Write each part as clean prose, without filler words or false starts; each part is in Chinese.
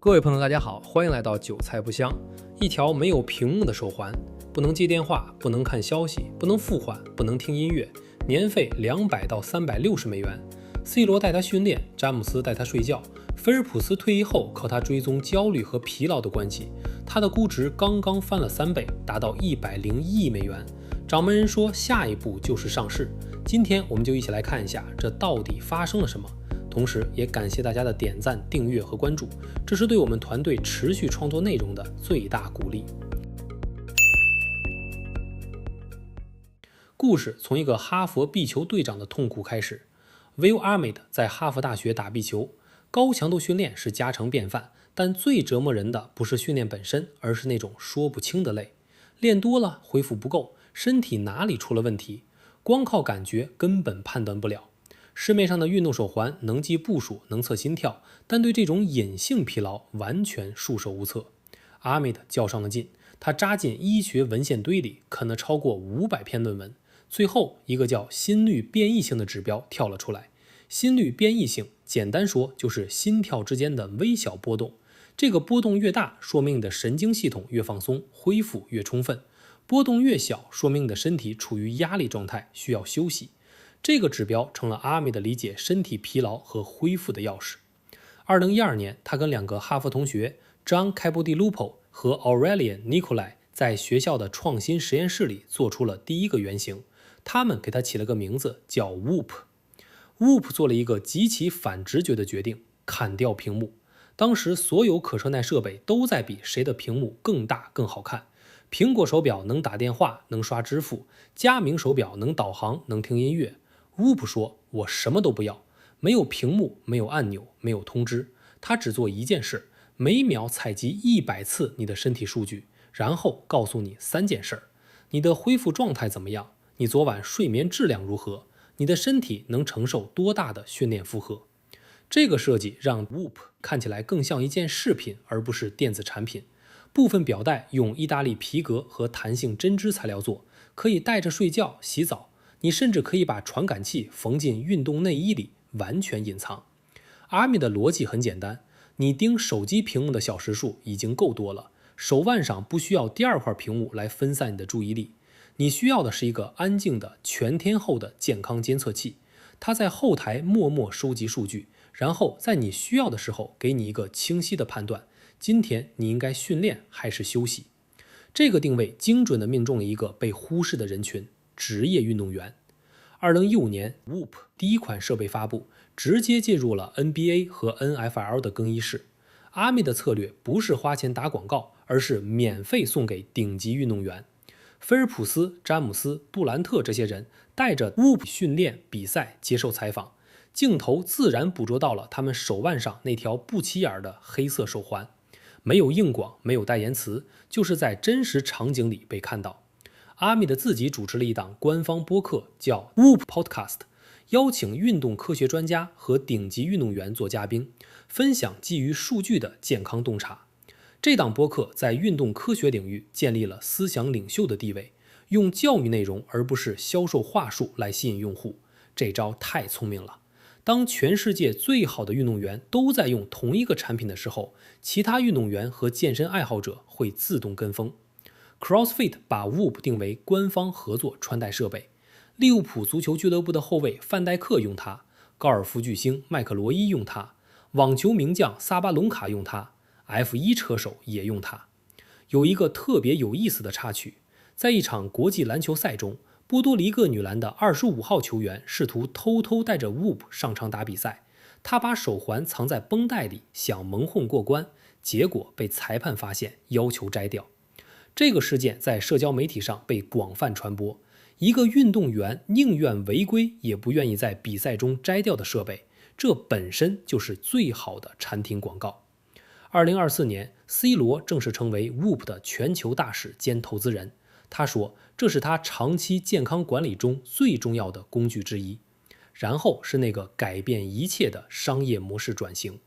各位朋友大家好，欢迎来到韭菜不香。一条没有屏幕的手环，不能接电话，不能看消息，不能付款，不能听音乐，年费200到360美元。C 罗带他训练，詹姆斯带他睡觉，菲尔普斯退役后靠他追踪焦虑和疲劳的关系，他的估值刚刚翻了3倍，达到101亿美元。掌门人说下一步就是上市。今天我们就一起来看一下这到底发生了什么。同时也感谢大家的点赞、订阅和关注，这是对我们团队持续创作内容的最大鼓励。故事从一个哈佛壁球队长的痛苦开始。Will Arnett 在哈佛大学打壁球，高强度训练是家常便饭，但最折磨人的不是训练本身，而是那种说不清的累。练多了恢复不够，身体哪里出了问题？光靠感觉根本判断不了。市面上的运动手环能记步数，能测心跳，但对这种隐性疲劳完全束手无策。阿米特较上了劲，他扎进医学文献堆里，啃了超过500篇论文。最后一个叫心率变异性的指标跳了出来。心率变异性简单说就是心跳之间的微小波动，这个波动越大，说明你的神经系统越放松，恢复越充分；波动越小，说明你的身体处于压力状态，需要休息。这个指标成了阿米的理解身体疲劳和恢复的钥匙。2012年，他跟2个哈佛同学 John Capodilupo 和 Aurelian Nicolai 在学校的创新实验室里做出了第一个原型，他们给它起了个名字叫 Whoop。Whoop 做了一个极其反直觉的决定，砍掉屏幕。当时所有可穿戴设备都在比谁的屏幕更大更好看。苹果手表能打电话，能刷支付；佳明手表能导航，能听音乐。Whoop 说：“我什么都不要，没有屏幕，没有按钮，没有通知。他只做一件事，每秒采集100次你的身体数据，然后告诉你3件事：你的恢复状态怎么样？你昨晚睡眠质量如何？你的身体能承受多大的训练负荷？”这个设计让 Whoop 看起来更像一件饰品，而不是电子产品。部分表带用意大利皮革和弹性针织材料做，可以戴着睡觉、洗澡。你甚至可以把传感器缝进运动内衣里，完全隐藏。阿米的逻辑很简单，你盯手机屏幕的小时数已经够多了，手腕上不需要第2块屏幕来分散你的注意力。你需要的是一个安静的全天候的健康监测器，它在后台默默收集数据，然后在你需要的时候给你一个清晰的判断，今天你应该训练还是休息。这个定位精准地命中了一个被忽视的人群，职业运动员。2015年 Whoop 第一款设备发布，直接进入了 NBA 和 NFL 的更衣室。阿米的策略不是花钱打广告，而是免费送给顶级运动员。菲尔普斯、詹姆斯、杜兰特这些人带着 Whoop 训练、比赛、接受采访，镜头自然捕捉到了他们手腕上那条不起眼的黑色手环。没有硬广，没有代言词，就是在真实场景里被看到。阿米的自己主持了一档官方播客，叫 Whoop Podcast， 邀请运动科学专家和顶级运动员做嘉宾，分享基于数据的健康洞察。这档播客在运动科学领域建立了思想领袖的地位，用教育内容而不是销售话术来吸引用户，这招太聪明了。当全世界最好的运动员都在用同一个产品的时候，其他运动员和健身爱好者会自动跟风。CrossFit 把 Whoop 定为官方合作穿戴设备，利物浦足球俱乐部的后卫范戴克用它，高尔夫巨星麦克罗伊用它，网球名将萨巴隆卡用它， F1 车手也用它。有一个特别有意思的插曲，在一场国际篮球赛中，波多黎各女篮的25号球员试图偷偷带着 Whoop 上场打比赛，他把手环藏在绷带里，想蒙混过关，结果被裁判发现，要求摘掉。这个事件在社交媒体上被广泛传播，一个运动员宁愿违规也不愿意在比赛中摘掉的设备，这本身就是最好的产品广告。2024年 C 罗正式成为 Whoop 的全球大使兼投资人，他说这是他长期健康管理中最重要的工具之一。然后是那个改变一切的商业模式转型。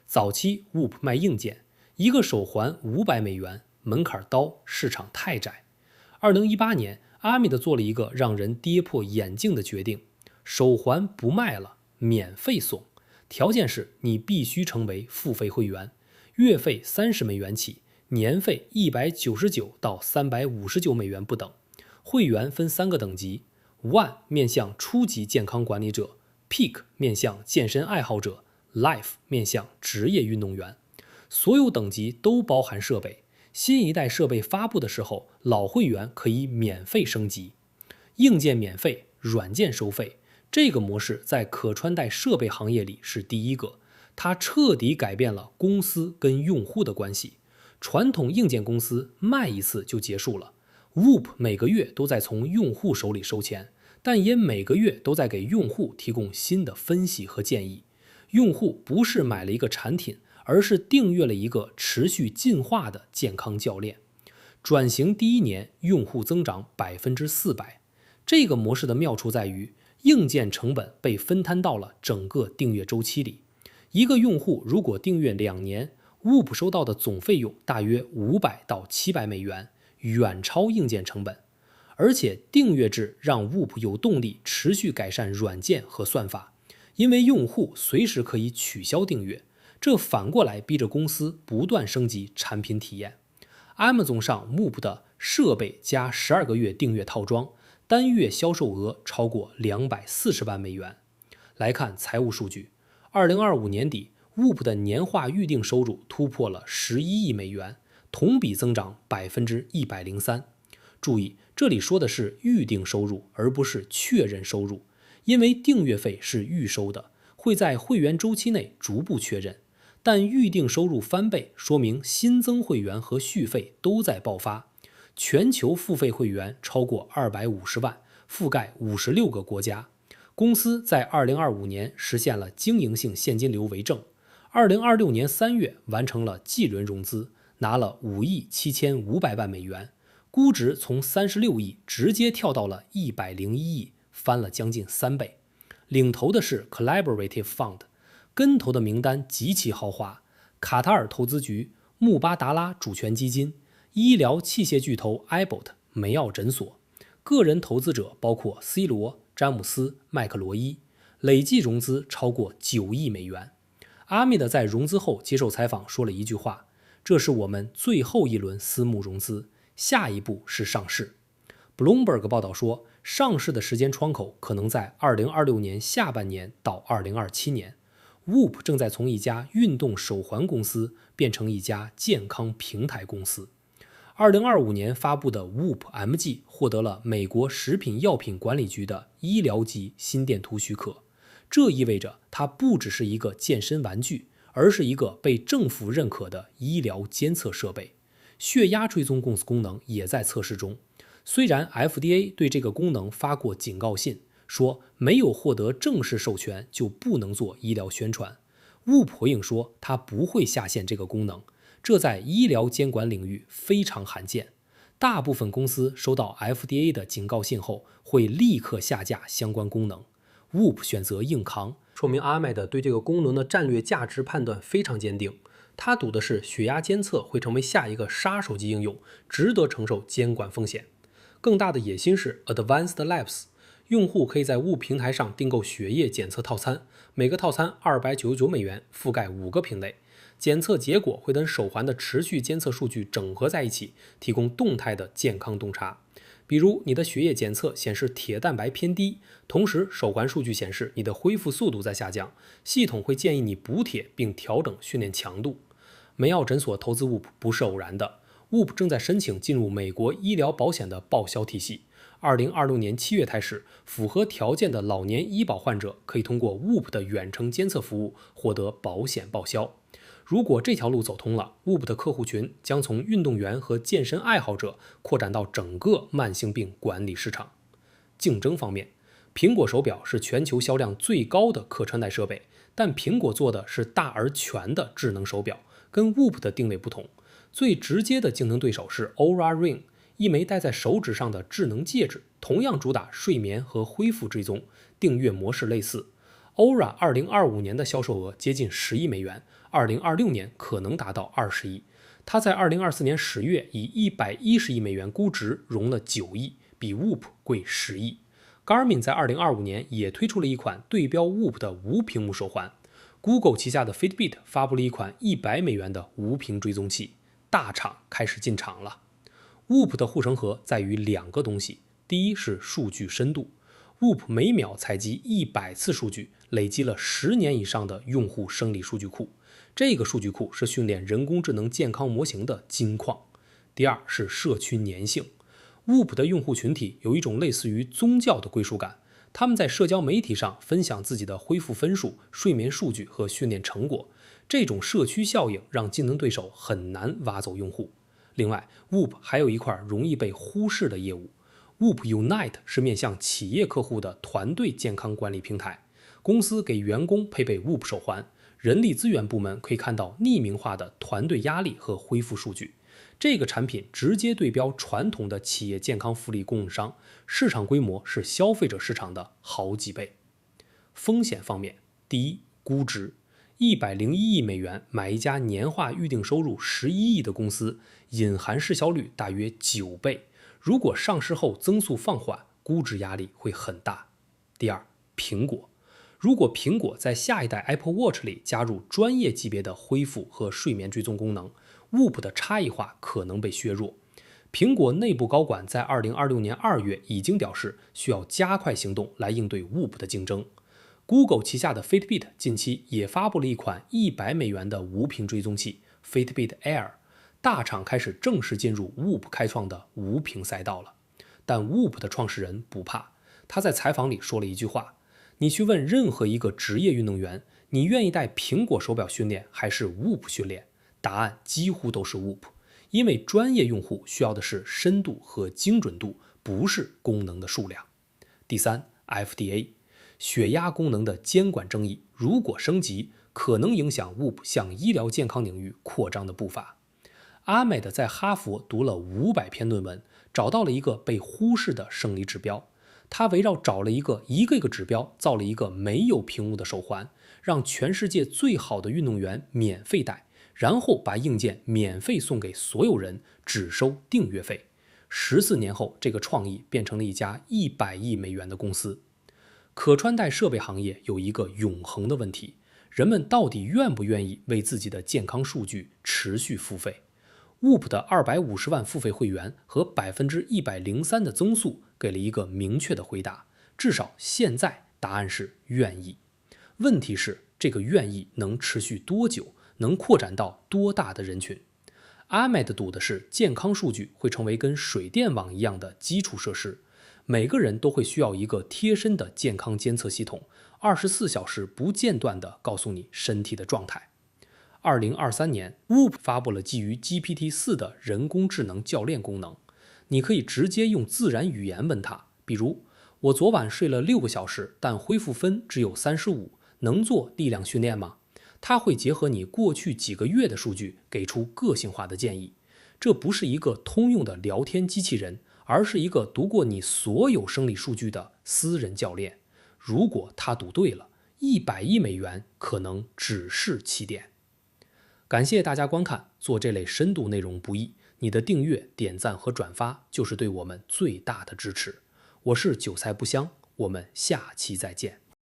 早期 Whoop 卖硬件，一个手环500美元，门槛高，市场太窄。2018年，阿米的做了一个让人跌破眼镜的决定，手环不卖了，免费送，条件是你必须成为付费会员。月费$30起，年费199到359不等。会员分3个等级 ：One 面向初级健康管理者 ，Peak 面向健身爱好者 ，Life 面向职业运动员。所有等级都包含设备。新一代设备发布的时候，老会员可以免费升级。硬件免费，软件收费。这个模式在可穿戴设备行业里是第一个，它彻底改变了公司跟用户的关系。传统硬件公司卖一次就结束了 ，Whoop 每个月都在从用户手里收钱，但也每个月都在给用户提供新的分析和建议。用户不是买了一个产品，而是订阅了一个持续进化的健康教练。转型第1年，用户增长400%。这个模式的妙处在于，硬件成本被分摊到了整个订阅周期里。一个用户如果订阅2年，Whoop 收到的总费用大约$500到$700，远超硬件成本。而且订阅制让 Whoop 有动力持续改善软件和算法，因为用户随时可以取消订阅。这反过来逼着公司不断升级产品体验。Amazon 上 Whoop 的设备加12个月订阅套装，单月销售额超过$240万。来看财务数据，2025年底 Whoop 的年化预订收入突破了11亿美元，同比增长103%。注意，这里说的是预订收入，而不是确认收入，因为订阅费是预收的，会在会员周期内逐步确认。但预订收入翻倍，说明新增会员和续费都在爆发。全球付费会员超过250万，覆盖56个国家。公司在2025年实现了经营性现金流为正。2026年3月完成了G轮融资，拿了5亿7500万美元，估值从36亿直接跳到了101亿，翻了将近3倍。领投的是 Collaborative Fund。跟投的名单极其豪华，卡塔尔投资局、穆巴达拉主权基金、医疗器械巨头 Abbott、梅奥诊所。个人投资者包括 C 罗、詹姆斯、麦克罗伊，累计融资超过9亿美元。阿密的在融资后接受采访说了一句话：“这是我们最后一轮私募融资，下一步是上市。” Bloomberg 报道说，上市的时间窗口可能在2026年下半年到2027年。Whoop 正在从一家运动手环公司变成一家健康平台公司。2025年发布的 Whoop MG 获得了美国食品药品管理局的医疗级心电图许可，这意味着它不只是一个健身玩具，而是一个被政府认可的医疗监测设备。血压追踪功能也在测试中，虽然 FDA 对这个功能发过警告信，说没有获得正式授权就不能做医疗宣传。Whoop 回应说它不会下线这个功能，这在医疗监管领域非常罕见。大部分公司收到 FDA 的警告信后会立刻下架相关功能。Whoop 选择硬扛，说明阿麦的对这个功能的战略价值判断非常坚定。他赌的是血压监测会成为下一个杀手级应用，值得承受监管风险。更大的野心是 Advanced Labs。用户可以在 Whoop 平台上订购血液检测套餐，每个套餐299美元，覆盖5个品类。检测结果会跟手环的持续监测数据整合在一起，提供动态的健康洞察。比如你的血液检测显示铁蛋白偏低，同时手环数据显示你的恢复速度在下降，系统会建议你补铁并调整训练强度。梅奥诊所投资 Whoop 不是偶然的， Whoop 正在申请进入美国医疗保险的报销体系。2026年7月开始，符合条件的老年医保患者可以通过 Whoop 的远程监测服务获得保险报销。如果这条路走通了， Whoop 的客户群将从运动员和健身爱好者扩展到整个慢性病管理市场。竞争方面，苹果手表是全球销量最高的可穿戴设备，但苹果做的是大而全的智能手表，跟 Whoop 的定位不同。最直接的竞争对手是 Oura Ring，一枚戴在手指上的智能戒指，同样主打睡眠和恢复追踪，订阅模式类似。Oura 2025年的销售额接近10亿美元，2026年可能达到20亿。它在2024年10月以110亿美元估值融了9亿，比 Whoop 贵10亿。Garmin 在2025年也推出了一款对标 Whoop 的无屏幕手环。Google 旗下的 Fitbit 发布了一款$100的无屏追踪器，大厂开始进场了。Whoop 的护城河在于2个东西，第一是数据深度。Whoop 每秒采集100次数据，累积了10年以上的用户生理数据库。这个数据库是训练人工智能健康模型的金矿。第二是社区粘性。Whoop 的用户群体有一种类似于宗教的归属感，他们在社交媒体上分享自己的恢复分数、睡眠数据和训练成果。这种社区效应让竞争对手很难挖走用户。另外 Whoop 还有一块容易被忽视的业务。Whoop Unite 是面向企业客户的团队健康管理平台，公司给员工配备 Whoop 手环，人力资源部门可以看到匿名化的团队压力和恢复数据。这个产品直接对标传统的企业健康福利供应商，市场规模是消费者市场的好几倍。风险方面，第一，估值，$101亿买一家年化预定收入11亿的公司，隐含市销率大约9倍。如果上市后增速放缓，估值压力会很大。第二，苹果，如果苹果在下一代 Apple Watch 里加入专业级别的恢复和睡眠追踪功能， Whoop 的差异化可能被削弱。苹果内部高管在2026年2月已经表示，需要加快行动来应对 Whoop 的竞争。Google 旗下的 Fitbit 近期也发布了一款$100的无屏追踪器 Fitbit Air， 大厂开始正式进入 Whoop 开创的无屏赛道了。但 Whoop 的创始人不怕，他在采访里说了一句话：你去问任何一个职业运动员，你愿意戴苹果手表训练还是 Whoop 训练？答案几乎都是 Whoop， 因为专业用户需要的是深度和精准度，不是功能的数量。第三， FDA， 血压功能的监管争议如果升级，可能影响 Whoop 向医疗健康领域扩张的步伐。Ahmed 在哈佛读了500篇论文，找到了一个被忽视的生理指标。他围绕找了一个指标，造了一个没有屏幕的手环，让全世界最好的运动员免费戴，然后把硬件免费送给所有人，只收订阅费。14年后，这个创意变成了一家$100亿的公司。可穿戴设备行业有一个永恒的问题，人们到底愿不愿意为自己的健康数据持续付费？Whoop 的250万付费会员和103%的增速给了一个明确的回答，至少现在答案是愿意。问题是这个愿意能持续多久，能扩展到多大的人群？Ahmed 赌的是健康数据会成为跟水电网一样的基础设施，每个人都会需要一个贴身的健康监测系统，24小时不间断地告诉你身体的状态。2023年 Whoop 发布了基于 GPT-4 的人工智能教练功能，你可以直接用自然语言问它，比如我昨晚睡了6个小时，但恢复分只有35，能做力量训练吗？它会结合你过去几个月的数据，给出个性化的建议。这不是一个通用的聊天机器人，而是一个读过你所有生理数据的私人教练。如果他赌对了，$100亿可能只是起点。感谢大家观看，做这类深度内容不易，你的订阅、点赞和转发就是对我们最大的支持。我是韭菜不香，我们下期再见。